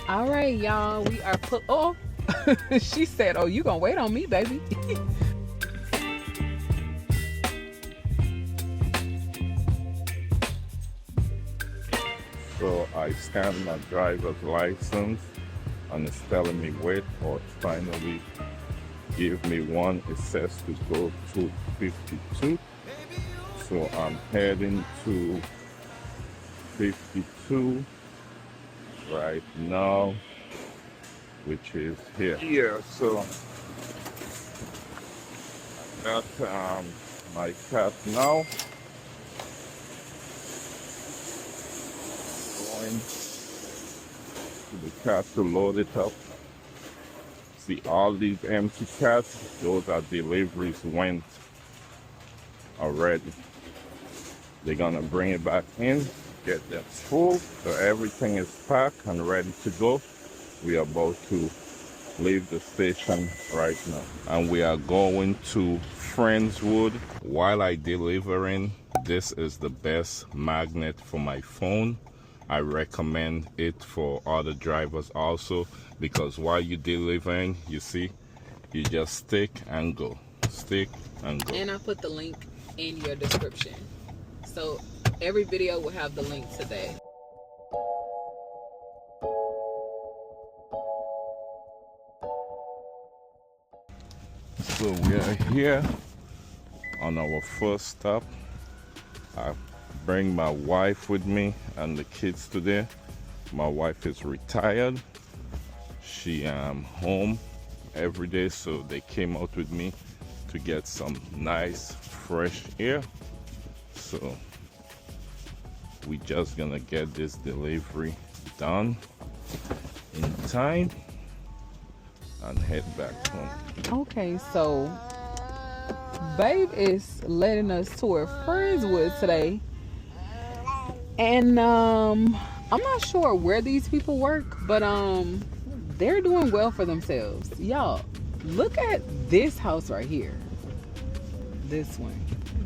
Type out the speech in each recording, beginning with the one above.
All right, y'all. We are put. Oh, she said, "Oh, you gonna wait on me, baby?" So I scanned my driver's license and it's telling me wait, or it's finally give me one. It says to go to 52. So I'm heading to 52 right now, which is here. So I got my cat now. Going to the cat to load it up. See all these empty cats, those are deliveries went already. They're gonna bring it back in, get them full, so everything is packed and ready to go. We are about to leave the station right now. And we are going to Friendswood. While I delivering, this is the best magnet for my phone. I recommend it for other drivers also, because while you're delivering, you see, you just stick and go. Stick and go. And I put the link in your description. So every video will have the link to that. So we are here on our first stop. I bring my wife with me and the kids today. My wife is retired. She home every day, so they came out with me to get some nice fresh air. So we just gonna get this delivery done in time and head back home. Okay, so Babe is letting us tour Friendswood today. And I'm not sure where these people work, but they're doing well for themselves. Y'all, look at this house right here. This one.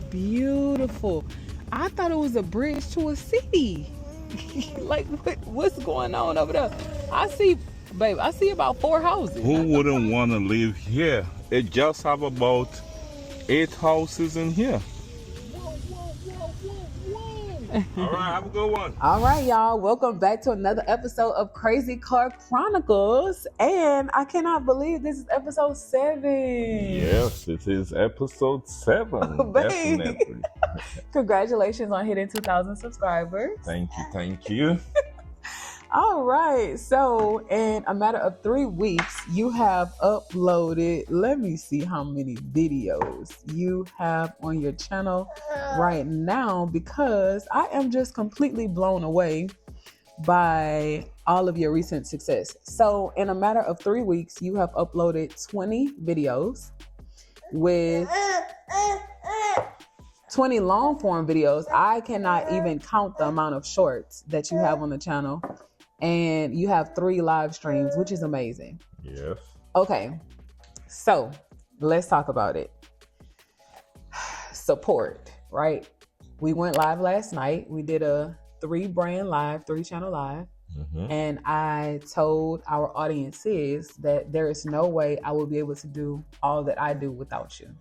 Beautiful. I thought it was a bridge to a city. Like what's going on over there? I see about 4 houses. Who wouldn't want to live here? It just have about 8 houses in here. All right, have a good one. All right, y'all. Welcome back to another episode of Crazy Car Chronicles. And I cannot believe this is episode 7. Yes, it is episode 7. Definitely. Congratulations on hitting 2,000 subscribers. Thank you, thank you. All right. So, in a matter of 3 weeks, you have uploaded, let me see how many videos you have on your channel right now, because I am just completely blown away by all of your recent success. So, in a matter of 3 weeks, you have uploaded 20 videos with 20 long form videos. I cannot even count the amount of shorts that you have on the channel. And you have 3 live streams, which is amazing. Yes. Okay, so let's talk about it. Support, right? We went live last night. We did a 3-brand live, 3-channel live. Mm-hmm. And I told our audiences that there is no way I will be able to do all that I do without you.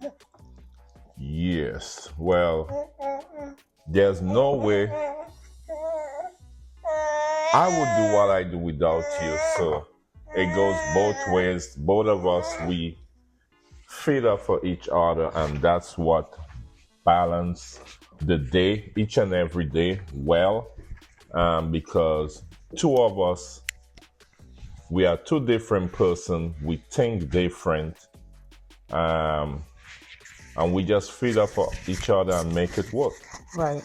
Yes. Well, there's no way I would do what I do without you. So it goes both ways. Both of us, we feed up for each other, and that's what balance the day, each and every day, well. Because 2 of us, we are 2 different persons. We think different, and we just feed up for each other and make it work. Right.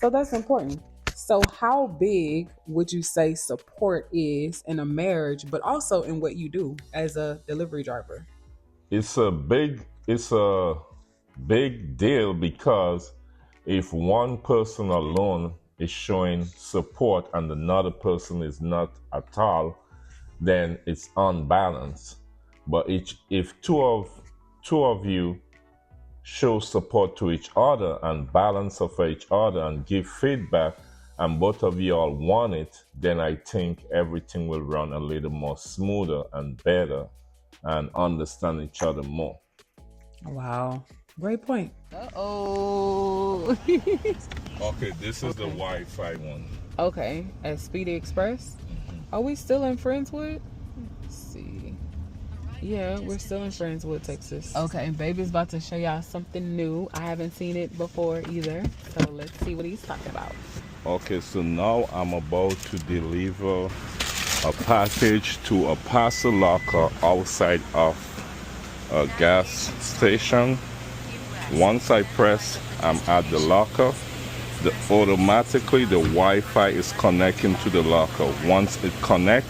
So that's important. So how big would you say support is in a marriage, but also in what you do as a delivery driver? It's a big deal, because if one person alone is showing support and another person is not at all, then it's unbalanced. But if two of you show support to each other and balance of each other and give feedback, and both of you all want it, then I think everything will run a little more smoother and better and understand each other more. Wow. Great point. Uh-oh. Okay, this is the Wi-Fi one. Okay, at Speedy Express. Are we still in Friendswood? Let's see. Yeah, we're still in Friendswood, Texas. Okay, baby's about to show y'all something new. I haven't seen it before either. So let's see what he's talking about. Okay, so now I'm about to deliver a package to a parcel locker outside of a gas station. Once I press, I'm at the locker. Automatically the Wi-Fi is connecting to the locker. Once it connects,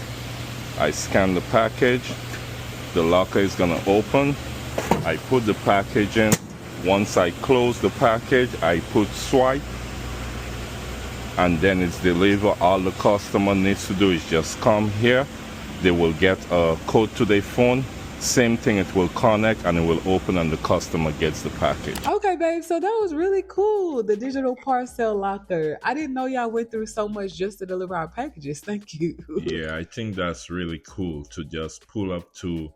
I scan the package. The locker is gonna open. I put the package in. Once I close the package, I put swipe, and then it's delivered. All the customer needs to do is just come here. They will get a code to their phone. Same thing, it will connect and it will open and the customer gets the package. Okay, babe, so that was really cool. The digital parcel locker. I didn't know y'all went through so much just to deliver our packages. Thank you. Yeah, I think that's really cool to just pull up to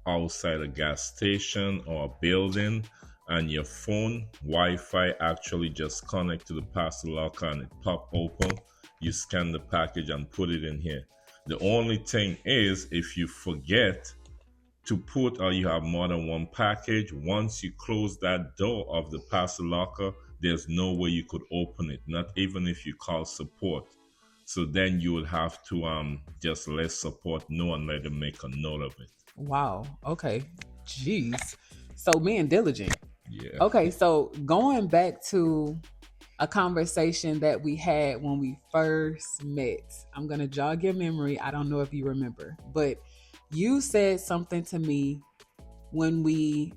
outside a gas station or a building and your phone Wi-Fi actually just connect to the parcel locker and it pop open. You scan the package and put it in here. The only thing is, if you forget to put, or you have more than one package, once you close that door of the parcel locker, there's no way you could open it, not even if you call support. So then you would have to just let support know and let them make a note of it. Wow. Okay. Jeez. So being diligent. Yeah. Okay, so going back to a conversation that we had when we first met. I'm going to jog your memory. I don't know if you remember, but you said something to me when we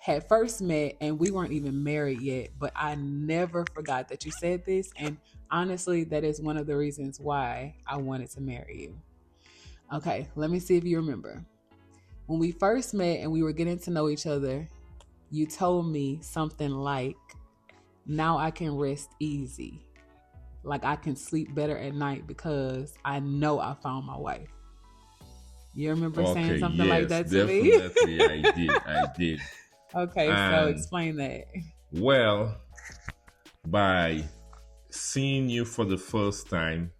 had first met and we weren't even married yet, but I never forgot that you said this. And honestly, that is one of the reasons why I wanted to marry you. Okay, let me see if you remember. When we first met and we were getting to know each other, you told me something like, now I can rest easy. Like I can sleep better at night because I know I found my wife. You remember saying something like that to me? Definitely, I did. Okay, so explain that. Well, by seeing you for the first time,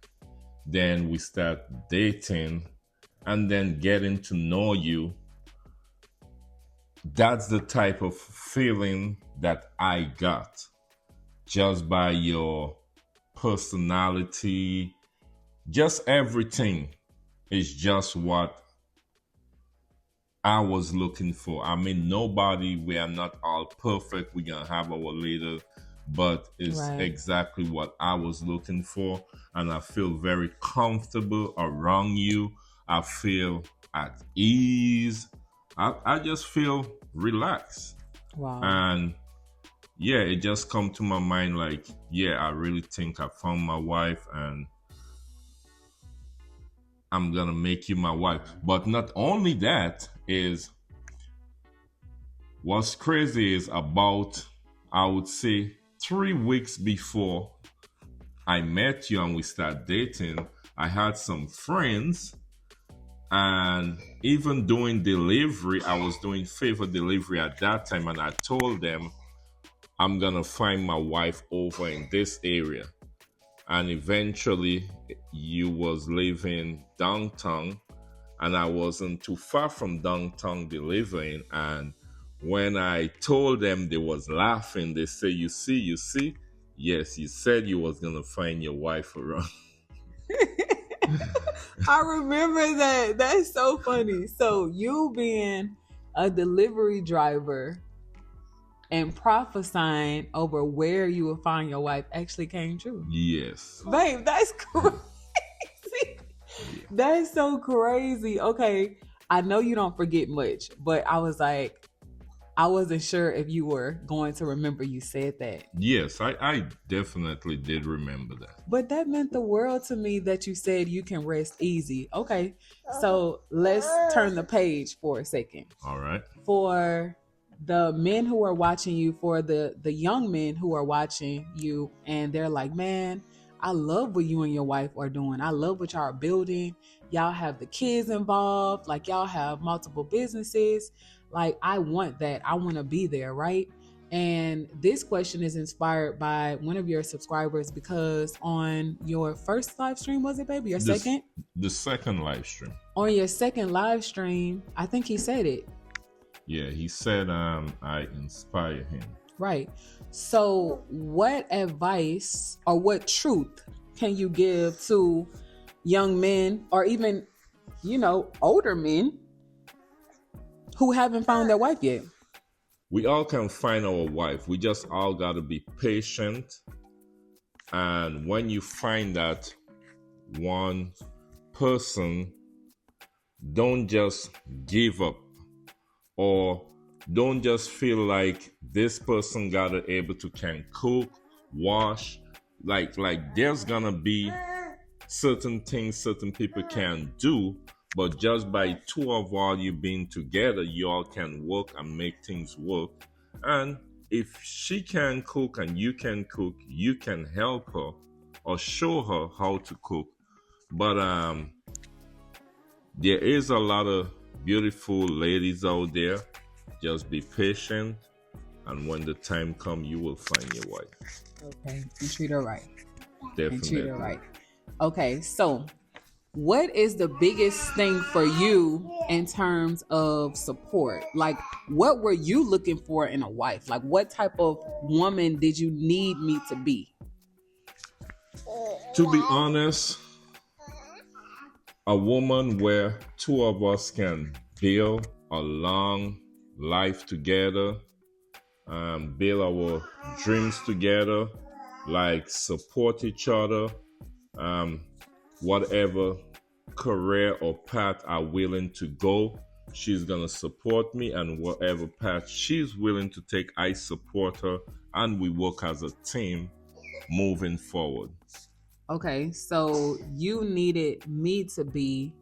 then we start dating and then getting to know you. That's the type of feeling that I got just by your personality, just everything is just what I was looking for. I mean, we are not all perfect. We're going to have our little, but it's exactly what I was looking for. And I feel very comfortable around you. I feel at ease. I just feel relaxed. Wow. And yeah, it just come to my mind like, yeah, I really think I found my wife and I'm gonna make you my wife. But not only that, is what's crazy is about, I would say, 3 weeks before I met you and we started dating, I had some friends, and even doing delivery, I was doing favor delivery at that time, and I told them I'm gonna find my wife over in this area. And eventually you was living downtown and I wasn't too far from downtown delivering. And when I told them, they was laughing. They say, you see, yes, you said you was gonna find your wife around. I remember that. That's so funny. So you being a delivery driver and prophesying over where you will find your wife actually came true. Yes. Babe, that's crazy. Yeah. That's so crazy. Okay, I know you don't forget much, but I was like, I wasn't sure if you were going to remember you said that. Yes, I definitely did remember that. But that meant the world to me that you said you can rest easy. Okay, so let's turn the page for a second. All right. For the men who are watching you, for the young men who are watching you, and they're like, man, I love what you and your wife are doing. I love what y'all are building. Y'all have the kids involved. Like, y'all have multiple businesses. Like, I want that. I want to be there, right? And this question is inspired by one of your subscribers, because on your first live stream, was it, baby? Your second? The second live stream. On your second live stream, I think he said it. Yeah, he said I inspire him. Right. So what advice or what truth can you give to young men, or even, older men who haven't found their wife yet? We all can find our wife. We just all got to be patient. And when you find that one person, don't just give up, or don't just feel like this person gotta able to can cook, wash. Like there's gonna be certain things certain people can do, but just by two of all you being together, you all can work and make things work. And if she can cook and you can cook, you can help her or show her how to cook. But there is a lot of beautiful ladies out there. Just be patient, and when the time comes, you will find your wife. Okay, and treat her right. Definitely. And treat her right. Okay, so what is the biggest thing for you in terms of support? Like, what were you looking for in a wife? Like, what type of woman did you need me to be? To be honest, a woman where two of us can build a long life together, build our dreams together, like support each other, whatever career or path I'm willing to go, she's gonna support me, and whatever path she's willing to take, I support her, and we work as a team moving forward. Okay, so you needed me to be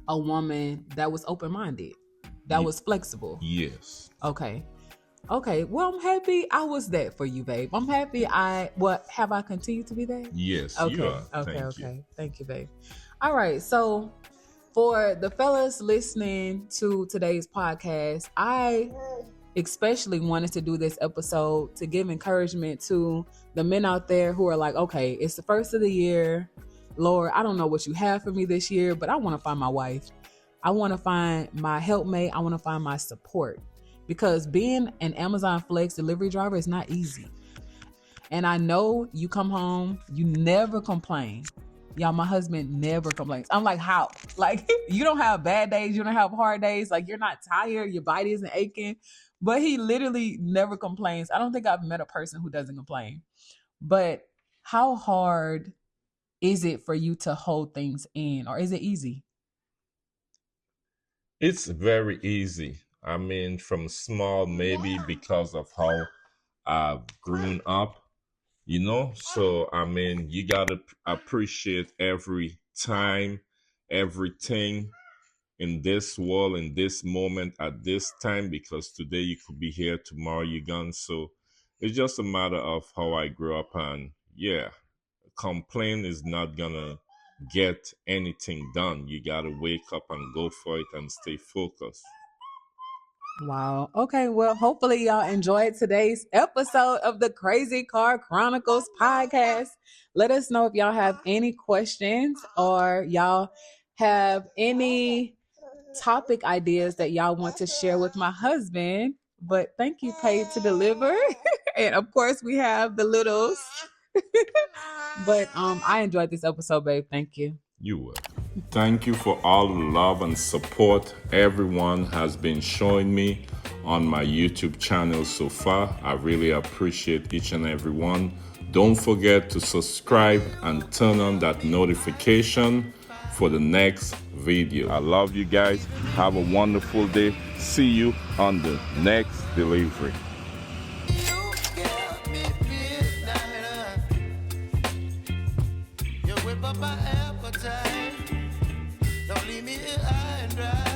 a woman that was open-minded, that was flexible. Yes. Okay. Well, I'm happy I was that for you, babe. I'm happy have I continued to be that? Yes, okay. You are. Okay. Thank you, babe. All right. So for the fellas listening to today's podcast, I especially wanted to do this episode to give encouragement to the men out there who are like, okay, it's the first of the year. Lord, I don't know what you have for me this year, but I want to find my wife. I want to find my helpmate. I want to find my support, because being an Amazon Flex delivery driver is not easy. And I know you come home, you never complain. Y'all, my husband never complains. I'm like, how? Like, you don't have bad days. You don't have hard days. Like, you're not tired. Your body isn't aching. But he literally never complains. I don't think I've met a person who doesn't complain. But how hard is it for you to hold things in, or is it easy? It's very easy. I mean, from small, maybe because of how I've grown up, So, I mean, you got to appreciate every time, everything in this world, in this moment, at this time, because today you could be here, tomorrow you're gone. So it's just a matter of how I grew up. And yeah, complain is not going to get anything done. You got to wake up and go for it and stay focused. Wow. Okay. Well, hopefully y'all enjoyed today's episode of the Crazy Car Chronicles podcast. Let us know if y'all have any questions, or y'all have any topic ideas that y'all want to share with my husband. But thank you, Paid to Deliver. And of course, we have the littles. But I enjoyed this episode, babe. Thank you. You will. Thank you for all the love and support everyone has been showing me on my YouTube channel so far. I really appreciate each and every one. Don't forget to subscribe and turn on that notification for the next video. I love you guys. Have a wonderful day. See you on the next delivery. Don't leave me here high and dry.